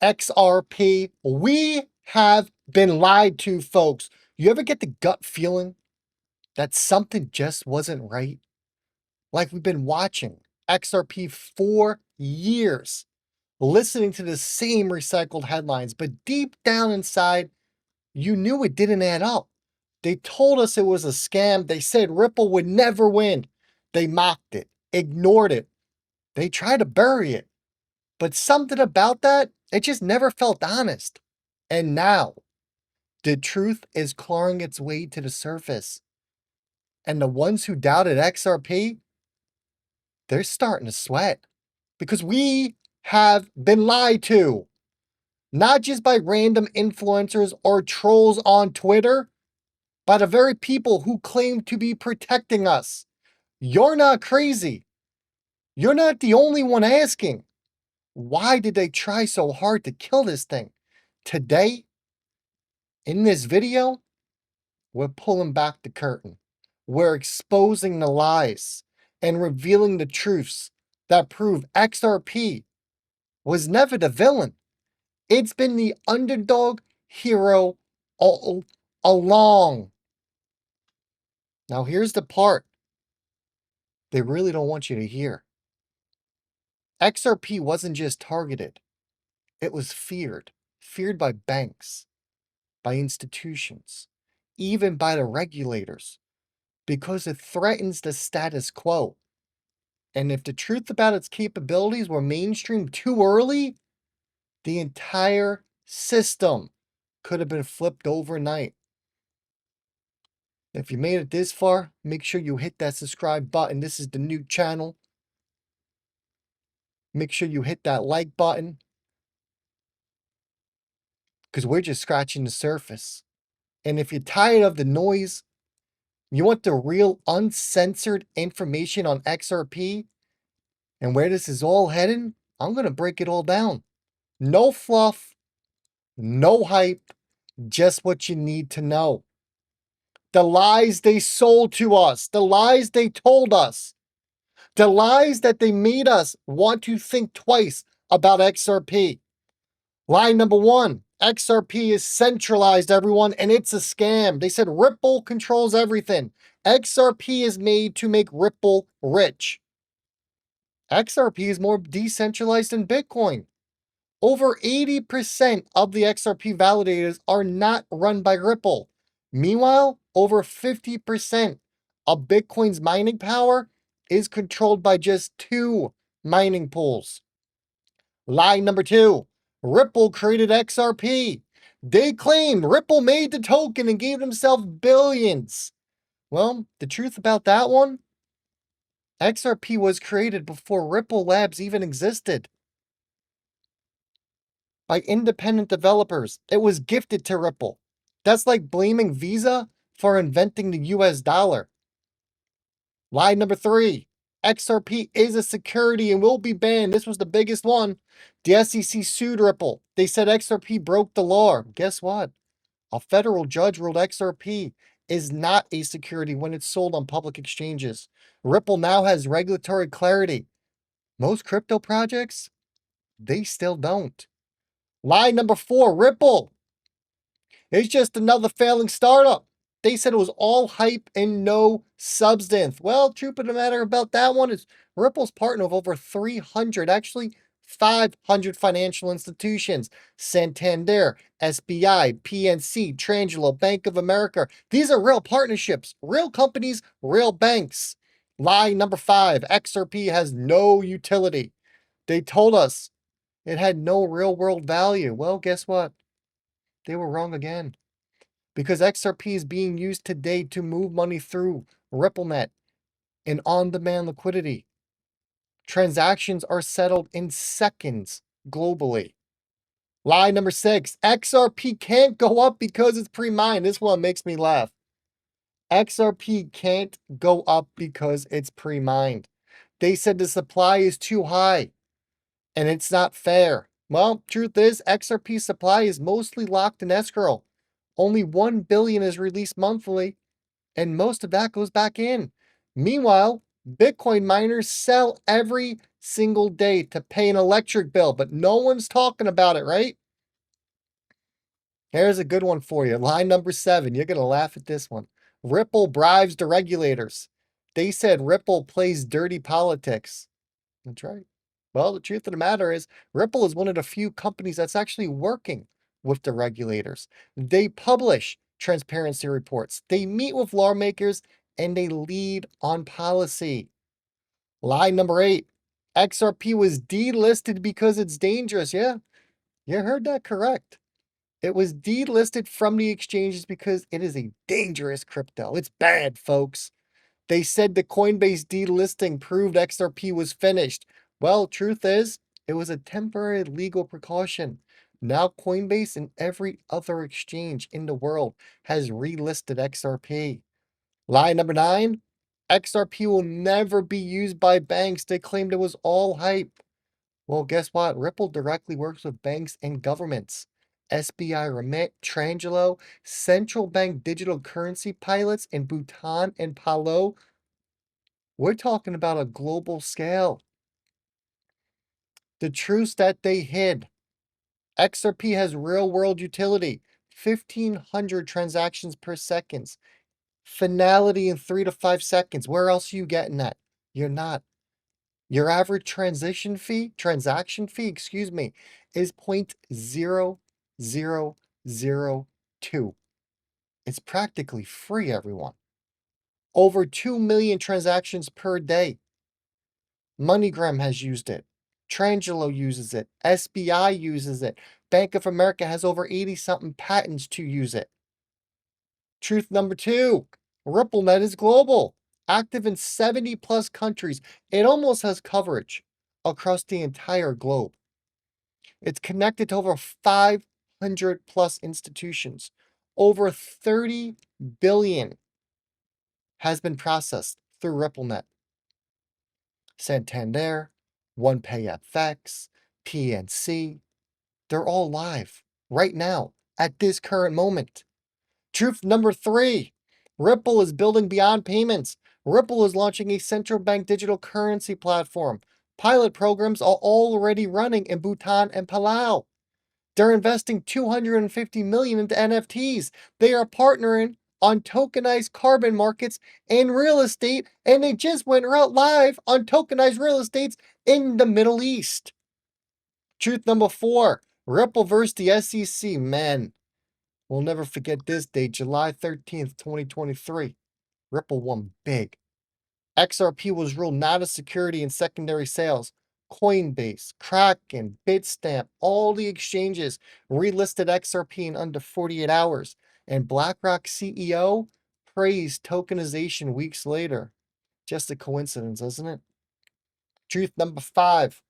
XRP. We have been lied to, folks. You ever get the gut feeling that something just wasn't right? Like we've been watching XRP for years, listening to the same recycled headlines, but deep down inside, you knew it didn't add up. They told us it was a scam. They said Ripple would never win. They mocked it, ignored it. They tried to bury it. But something about that, it just never felt honest. And now, the truth is clawing its way to the surface. And the ones who doubted XRP, they're starting to sweat. Because we have been lied to. Not just by random influencers or trolls on Twitter, by the very people who claim to be protecting us. You're not crazy. You're not the only one asking. Why did they try so hard to kill this thing? Today, in this video, we're pulling back the curtain. We're exposing the lies and revealing the truths that prove XRP was never the villain. It's been the underdog hero all along. Now, here's the part they really don't want you to hear. XRP wasn't just targeted, it was feared. Feared by banks, by institutions, even by the regulators, because it threatens the status quo. And if the truth about its capabilities were mainstreamed too early, the entire system could have been flipped overnight. If you made it this far, make sure you hit that subscribe button. This is the new channel. Make sure you hit that like button, because we're just scratching the surface. And if you're tired of the noise, you want the real uncensored information on XRP and where this is all heading, I'm going to break it all down. No fluff, no hype, just what you need to know. The lies they sold to us, the lies they told us, the lies that they made us want to think twice about XRP. Lie number one, XRP is centralized, everyone, and it's a scam. They said Ripple controls everything. XRP is made to make Ripple rich. XRP is more decentralized than Bitcoin. Over 80% of the XRP validators are not run by Ripple. Meanwhile, over 50% of Bitcoin's mining power is controlled by just 2 mining pools. Lie number two, Ripple created XRP. They claimed Ripple made the token and gave themselves billions. Well, the truth about that one, XRP was created before Ripple Labs even existed. By independent developers. It was gifted to Ripple. That's like blaming Visa for inventing the US dollar. Lie number three, XRP is a security and will be banned. This was the biggest one. The SEC sued Ripple. They said XRP broke the law. Guess what? A federal judge ruled XRP is not a security when it's sold on public exchanges. Ripple now has regulatory clarity. Most crypto projects, they still don't. Lie number four, Ripple. It's just another failing startup. They said it was all hype and no substance. Well, truth of the matter about that one is Ripple's partner of over 300, actually 500 financial institutions. Santander, SBI, PNC, Trangelo, Bank of America. These are real partnerships, real companies, real banks. Lie number five, XRP has no utility. They told us it had no real world value. Well, guess what? They were wrong again. Because XRP is being used today to move money through RippleNet and on-demand liquidity. Transactions are settled in seconds globally. Lie number six, XRP can't go up because it's pre-mined. This one makes me laugh. XRP can't go up because it's pre-mined. They said the supply is too high and it's not fair. Well, truth is, XRP supply is mostly locked in escrow. Only 1 billion is released monthly, and most of that goes back in. Meanwhile, Bitcoin miners sell every single day to pay an electric bill, but no one's talking about it, right? Here's a good one for you. Line number 7. You're going to laugh at this one. Ripple bribes the regulators. They said Ripple plays dirty politics. That's right. Well, the truth of the matter is, Ripple is one of the few companies that's actually working with the regulators. They publish transparency reports, they meet with lawmakers, and they lead on policy. Lie number 8. XRP was delisted because it's dangerous. Yeah, you heard that correct. It was delisted from the exchanges because it is a dangerous crypto. It's bad, folks. They said the Coinbase delisting proved XRP was finished. Well, truth is, it was a temporary legal precaution. Now Coinbase and every other exchange in the world has relisted XRP. Lie number 9, XRP will never be used by banks. They claimed it was all hype. Well, guess what? Ripple directly works with banks and governments. SBI Remit, Trangelo, central bank digital currency pilots in Bhutan and Palau. We're talking about a global scale. The truths that they hid. XRP has real world utility. 1,500 transactions per second. Finality in 3 to 5 seconds. Where else are you getting that? You're not. Your average transaction fee, is 0.0002. It's practically free, everyone. Over 2 million transactions per day. MoneyGram has used it. Trangelo uses it. SBI uses it. Bank of America has over 80-something patents to use it. Truth number 2, RippleNet is global, active in 70 plus countries. It almost has coverage across the entire globe. It's connected to over 500 plus institutions. Over 30 billion has been processed through RippleNet. Santander, OnePayFX, PNC, they're all live right now at this current moment. Truth number 3, Ripple is building beyond payments. Ripple is launching a central bank digital currency platform. Pilot programs are already running in Bhutan and Palau. They're investing $250 million into NFTs. They are partnering on tokenized carbon markets and real estate, and they just went live on tokenized real estates in the Middle East. Truth number 4, Ripple versus the SEC. Man, we'll never forget this date, July 13th, 2023. Ripple won big. XRP was ruled not a security in secondary sales. Coinbase, Kraken, Bitstamp, all the exchanges relisted XRP in under 48 hours. And BlackRock CEO praised tokenization weeks later. Just a coincidence, isn't it? Truth number 5.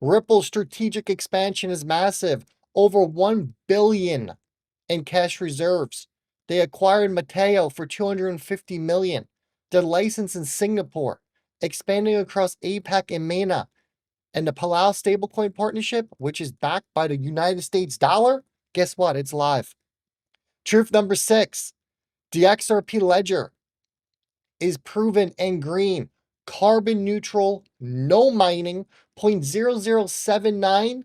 Ripple's strategic expansion is massive. Over 1 billion in cash reserves. They acquired Mateo for $250 million. They're licensed in Singapore, expanding across APAC and MENA. And the Palau stablecoin partnership, which is backed by the United States dollar, guess what? It's live. Truth number 6, the XRP ledger is proven and green. Carbon neutral, no mining, 0.0079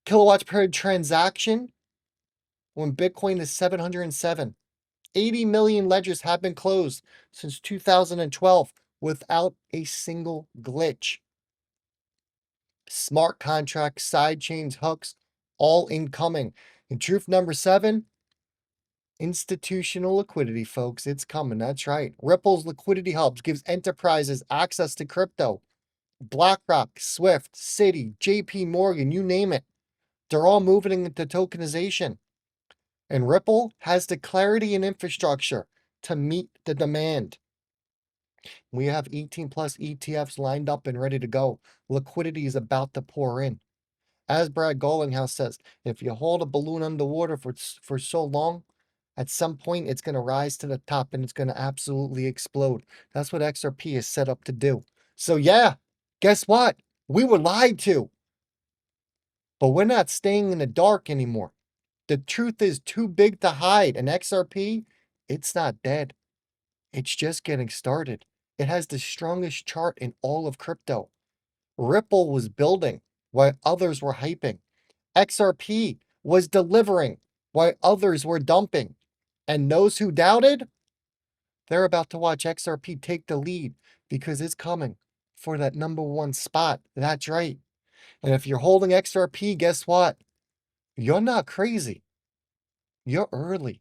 kilowatts per transaction when Bitcoin is 707. 80 million ledgers have been closed since 2012 without a single glitch. Smart contracts, sidechains, hooks, all incoming. And truth number 7, institutional liquidity, folks. It's coming. That's right. Ripple's liquidity hubs gives enterprises access to crypto. BlackRock, Swift, Citi, JP Morgan, you name it. They're all moving into tokenization. And Ripple has the clarity and infrastructure to meet the demand. We have 18 plus ETFs lined up and ready to go. Liquidity is about to pour in. As Brad Gollinghouse says, if you hold a balloon underwater for so long, at some point it's going to rise to the top and it's going to absolutely explode. That's what XRP is set up to do. So yeah, guess what? We were lied to. But we're not staying in the dark anymore. The truth is too big to hide. And XRP, it's not dead. It's just getting started. It has the strongest chart in all of crypto. Ripple was building while others were hyping. XRP was delivering while others were dumping. And those who doubted, they're about to watch XRP take the lead because it's coming for that #1 spot. That's right. And if you're holding XRP, guess what? You're not crazy. You're early.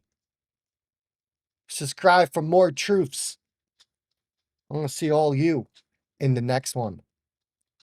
Subscribe for more truths. I'm going to see all you in the next one.